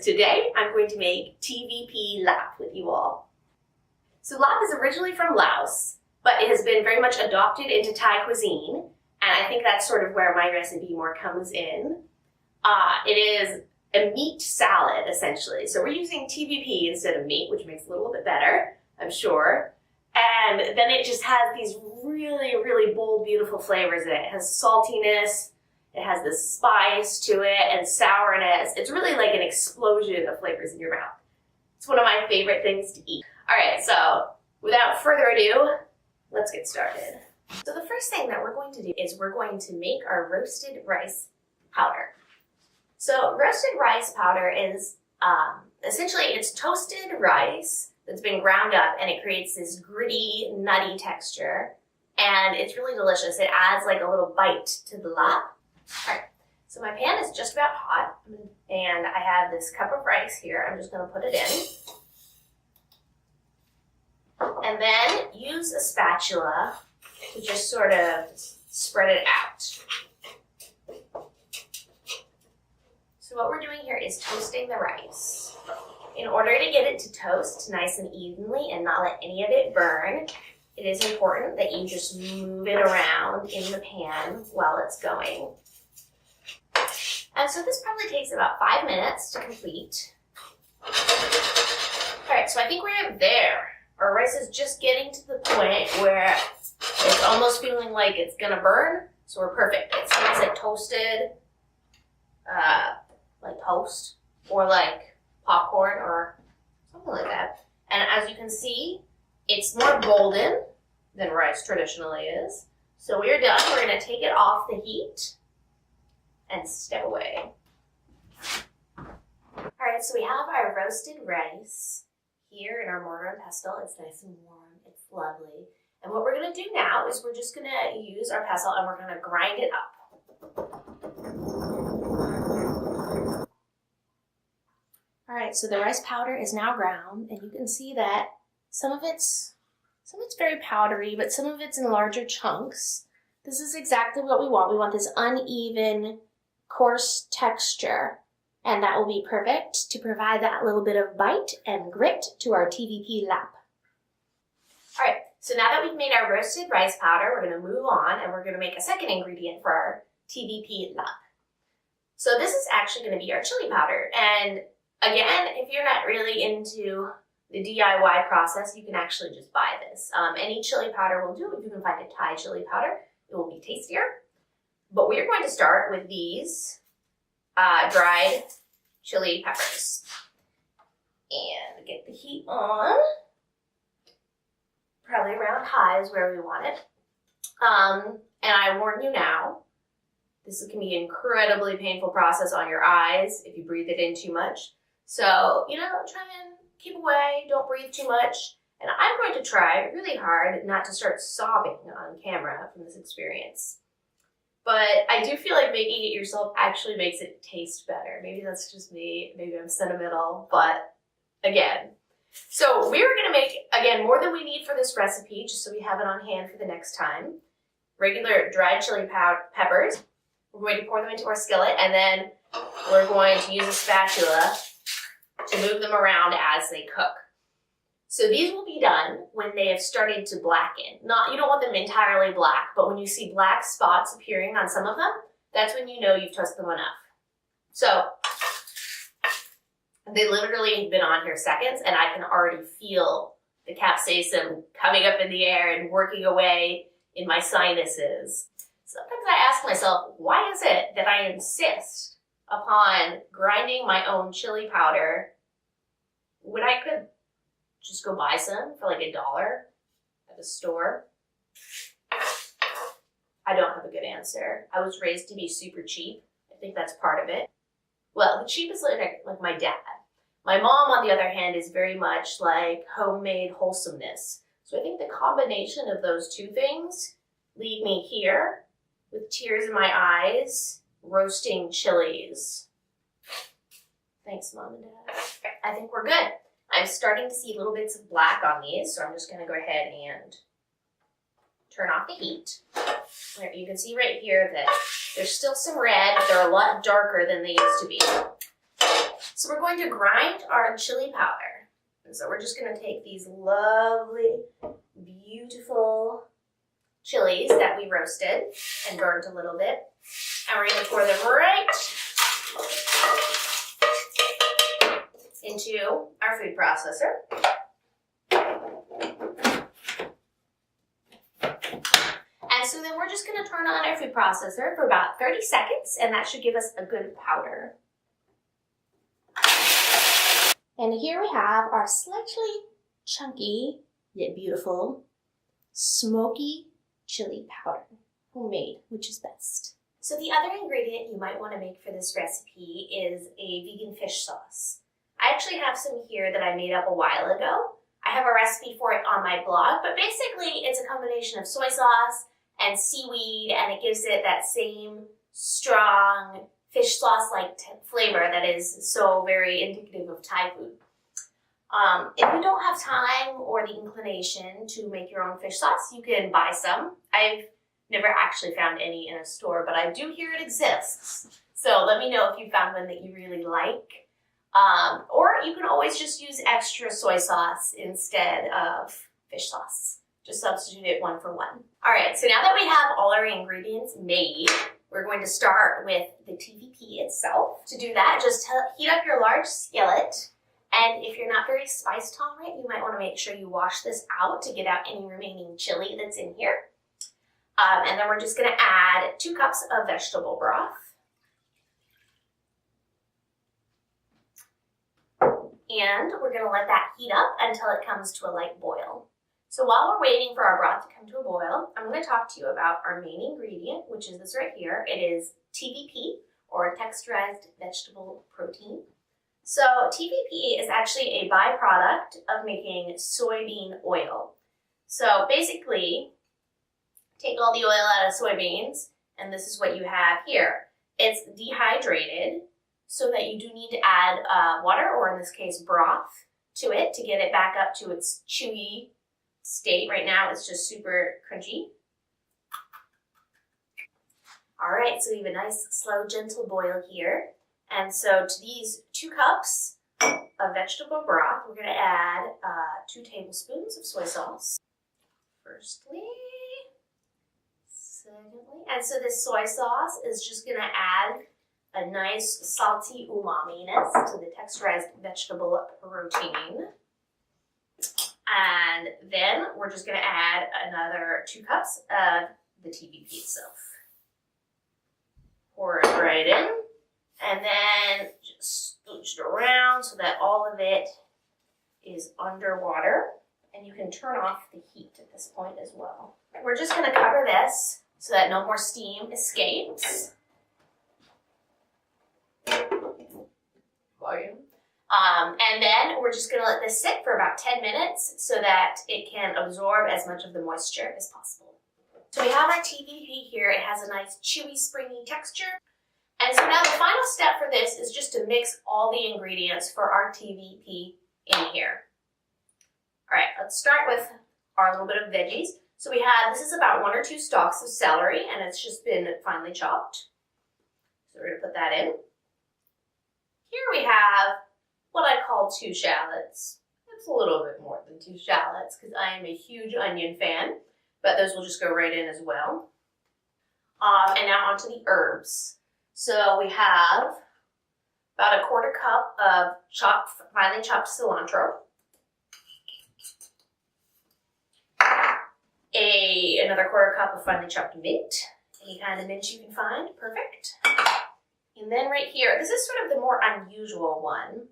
Today I'm going to make TVP larp with you all. So larp is originally from Laos, but it has been very much adopted into Thai cuisine, and I think that's sort of where my recipe more comes in. It is a meat salad, essentially. So we're using TVP instead of meat, which makes it a little bit better, I'm sure. And then it just has these really, really bold, beautiful flavors in it. It has saltiness, it has this spice to it, and sourness. It's really like an explosion of flavors in your mouth. It's one of my favorite things to eat. All right, so without further ado, let's get started. So the first thing that we're going to do is we're going to make our roasted rice powder. So roasted rice powder is essentially it's toasted rice that's been ground up, and it creates this gritty, nutty texture, and it's really delicious. It adds like a little bite to the larp. All right, so my pan is just about hot, and I have this cup of rice here. I'm just going to put it in, and then use a spatula to just sort of spread it out. So what we're doing here is toasting the rice. In order to get it to toast nice and evenly and not let any of it burn, it is important that you just move it around in the pan while it's going. And so this probably takes about 5 minutes to complete. All right, so I think we're there. Our rice is just getting to the point where it's almost feeling like it's gonna burn, so we're perfect. It's nice and toasted, like toast, or like popcorn or something like that. And as you can see, it's more golden than rice traditionally is. So we're done. We're gonna take it off the heat and step away. All right, so we have our roasted rice here in our mortar and pestle. It's nice and warm, it's lovely. And what we're gonna do now is we're just gonna use our pestle and we're gonna grind it up. All right, so the rice powder is now ground, and you can see that some of it's very powdery, but some of it's in larger chunks. This is exactly what we want. We want this uneven, coarse texture, and that will be perfect to provide that little bit of bite and grit to our TVP larp. All right, so now that we've made our roasted rice powder, we're gonna move on and we're gonna make a second ingredient for our TVP larp. So this is actually gonna be our chili powder, and again, if you're not really into the DIY process, you can actually just buy this. Any chili powder will do. If you can find a Thai chili powder, it will be tastier. But we're going to start with these dried chili peppers. And get the heat on. Probably around high is where we want it. And I warn you now, this can be an incredibly painful process on your eyes if you breathe it in too much. So, try and keep away, don't breathe too much. And I'm going to try really hard not to start sobbing on camera from this experience. But I do feel like making it yourself actually makes it taste better. Maybe that's just me, maybe I'm sentimental, but again. So we're gonna make, again, more than we need for this recipe, just so we have it on hand for the next time. Regular dried chili peppers. We're going to pour them into our skillet, and then we're going to use a spatula to move them around as they cook. So these will be done when they have started to blacken. You don't want them entirely black, but when you see black spots appearing on some of them, that's when you know you've toasted them enough. So they literally have been on here seconds, and I can already feel the capsaicin coming up in the air and working away in my sinuses. Sometimes I ask myself, why is it that I insist upon grinding my own chili powder when I could just go buy some for like $1 at a store? I don't have a good answer. I was raised to be super cheap. I think that's part of it. Well, the cheap is like my dad. My mom, on the other hand, is very much like homemade wholesomeness. So I think the combination of those two things lead me here with tears in my eyes, roasting chilies. Thanks, Mom and Dad. I think we're good. I'm starting to see little bits of black on these, so I'm just gonna go ahead and turn off the heat. You can see right here that there's still some red, but they're a lot darker than they used to be. So we're going to grind our chili powder. And so we're just going to take these lovely, beautiful chilies that we roasted and burned a little bit, and we're going to pour them right into our food processor. And so then we're just going to turn on our food processor for about 30 seconds, and that should give us a good powder. And here we have our slightly chunky, yet beautiful, smoky chili powder, homemade, which is best. So the other ingredient you might want to make for this recipe is a vegan fish sauce. I actually have some here that I made up a while ago. I have a recipe for it on my blog, but basically it's a combination of soy sauce and seaweed, and it gives it that same strong fish sauce-like flavor that is so very indicative of Thai food. If you don't have time or the inclination to make your own fish sauce, you can buy some. I've never actually found any in a store, but I do hear it exists. So let me know if you found one that you really like. Or you can always just use extra soy sauce instead of fish sauce. Just substitute it 1 for 1. All right, so now that we have all our ingredients made, we're going to start with the TVP itself. To do that, just heat up your large skillet. And if you're not very spice tolerant, you might want to make sure you wash this out to get out any remaining chili that's in here. And then we're just going to add 2 cups of vegetable broth. And we're going to let that heat up until it comes to a light boil. So while we're waiting for our broth to come to a boil, I'm going to talk to you about our main ingredient, which is this right here. It is TVP, or texturized vegetable protein. So TVP is actually a byproduct of making soybean oil. So basically, take all the oil out of soybeans, and this is what you have here. It's dehydrated, so that you do need to add water, or in this case broth, to it to get it back up to its chewy state. Right now it's just super crunchy. All right, so we have a nice slow gentle boil here. And so to these 2 cups of vegetable broth, we're going to add 2 tablespoons of soy sauce. Firstly, secondly, and so this soy sauce is just going to add a nice salty umami-ness to the texturized vegetable protein. And then we're just going to add another 2 cups of the TVP itself. Pour it right in, and then just scooch it around so that all of it is underwater. And you can turn off the heat at this point as well. We're just going to cover this so that no more steam escapes. Volume. And then we're just going to let this sit for about 10 minutes so that it can absorb as much of the moisture as possible. So we have our TVP here. It has a nice chewy, springy texture. And so now the final step for this is just to mix all the ingredients for our TVP in here. All right, let's start with our little bit of veggies. So we have, this is about 1 or 2 stalks of celery, and it's just been finely chopped. So we're going to put that in. Here we have what I call 2 shallots. It's a little bit more than 2 shallots because I am a huge onion fan, but those will just go right in as well. And now onto the herbs. So we have about a 1/4 cup of finely chopped cilantro, another 1/4 cup of finely chopped mint, any kind of mint you can find, perfect. And then right here, this is sort of the more unusual one.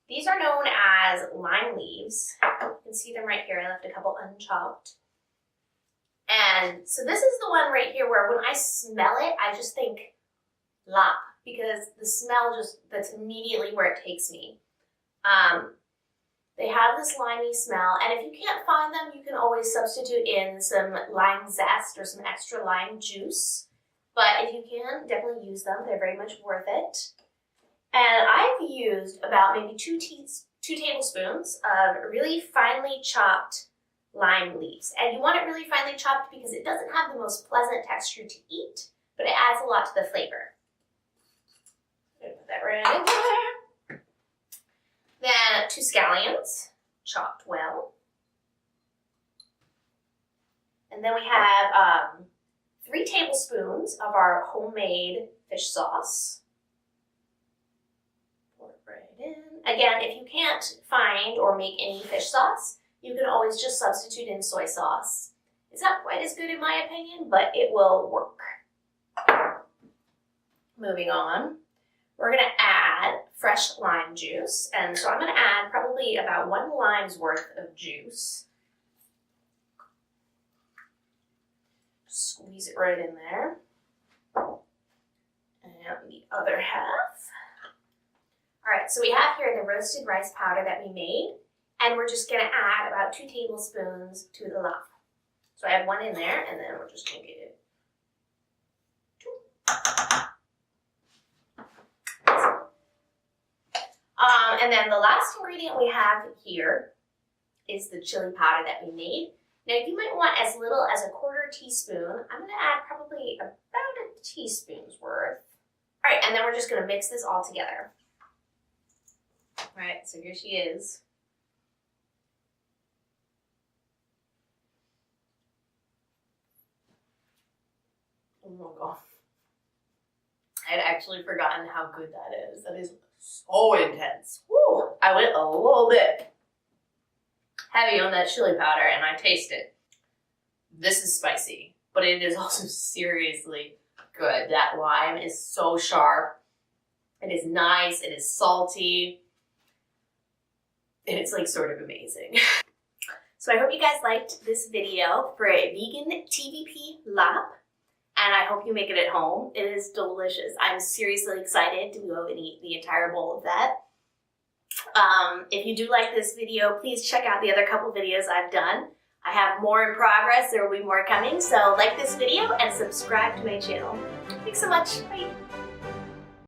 These are known as lime leaves. You can see them right here. I left a couple unchopped. And so this is the one right here where when I smell it, I just think larp, because the smell that's immediately where it takes me. They have this limey smell, and if you can't find them, you can always substitute in some lime zest or some extra lime juice. But if you can, definitely use them. They're very much worth it. And I've used about maybe 2 tablespoons of really finely chopped lime leaves. And you want it really finely chopped because it doesn't have the most pleasant texture to eat, but it adds a lot to the flavor. I'm going to put that right in there. Then 2 scallions, chopped well. And then we have 3 tablespoons of our homemade fish sauce. Pour it right in. Again, if you can't find or make any fish sauce, you can always just substitute in soy sauce. It's not quite as good in my opinion, but it will work. Moving on, we're gonna add fresh lime juice. And so I'm gonna add probably about 1 lime's worth of juice. Squeeze it right in there. And the other half. All right, so we have here the roasted rice powder that we made, and we're just gonna add about 2 tablespoons to the lap. So I have 1 in there, and then we're just gonna get it 2. And then the last ingredient we have here is the chili powder that we made. Now you might want as little as a 1/4 teaspoon. I'm gonna add probably about a teaspoon's worth. All right, and then we're just gonna mix this all together. All right, so here she is. Oh my god. I had actually forgotten how good that is. That is so intense. Woo! I went a little bit heavy on that chili powder and I taste it. This is spicy, but it is also seriously good. That lime is so sharp. It is nice, it is salty, and it's like sort of amazing. So I hope you guys liked this video for a vegan TVP larp, and I hope you make it at home. It is delicious. I'm seriously excited to go and eat the entire bowl of that. If you do like this video, please check out the other couple videos I've done. I have more in progress. There will be more coming. So like this video and subscribe to my channel. Thanks so much. Bye.